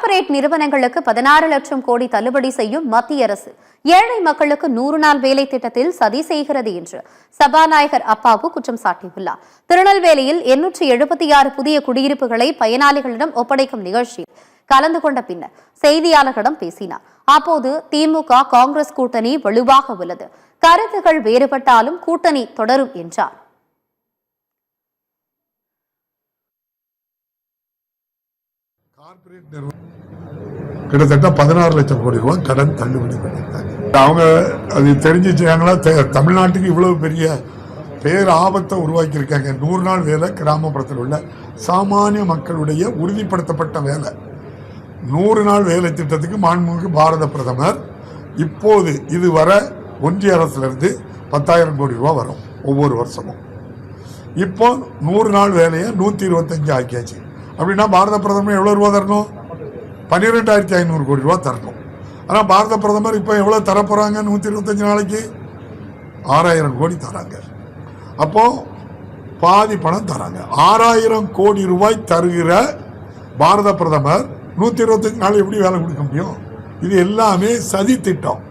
Corporate நிறுவனங்களுக்கு 16 லட்சம் கோடி தள்ளுபடி செய்யும் மத்திய அரசு ஏழை மக்களுக்கு 100 நாள் வேலை திட்டத்தில் சதி செய்கிறது என்று சபாநாயகர் அப்பாவு குற்றம் சாட்டியுள்ளார். திருநெல்வேலியில் 876 புதிய குடியிருப்புகளை பயனாளிகளிடம் ஒப்படைக்கும் நிகழ்ச்சியில் கலந்து கொண்ட பின்னர் செய்தியாளர்களிடம் பேசினார். அப்போது திமுக காங்கிரஸ் கூட்டணி வலுவாக உள்ளது, கருத்துகள் வேறுபட்டாலும் கூட்டணி தொடரும் என்றார். கிட்டத்தட்ட 16 லட்சம் கோடி ரூபாய் கடன் தள்ளுபடி பண்ணியிருக்காங்க. அவங்க அது தெரிஞ்சுச்சாங்களா? தமிழ்நாட்டுக்கு இவ்வளவு பெரிய பேர் ஆபத்தை உருவாக்கி இருக்காங்க. 100 நாள் வேலை கிராமப்புறத்தில் உள்ள சாமானிய மக்களுடைய உறுதிப்படுத்தப்பட்ட வேலை. 100 நாள் வேலை திட்டத்துக்கு மாண்புமிகு பாரத பிரதமர் இப்போது இதுவரை ஒன்றிய அரசிலிருந்து 10,000 கோடி ரூபாய் வரும் ஒவ்வொரு வருஷமும். இப்போ 100 நாள் வேலையை 125 ஆக்கியாச்சு. அப்படின்னா பாரத பிரதமர் எவ்வளவு ரூபா தரணும்? 12,500 கோடி ரூபா தரணும். ஆனால் பாரத பிரதமர் இப்போ எவ்வளவு தரப்போறாங்க? 125 நாளைக்கு 6,000 கோடி தராங்க. அப்போ பாதி பணம் தராங்க. 6,000 கோடி ரூபாய் தருகிற பாரத பிரதமர் 125 நாள் எப்படி வேலை கொடுக்க முடியும்? இது எல்லாமே சதி திட்டம்.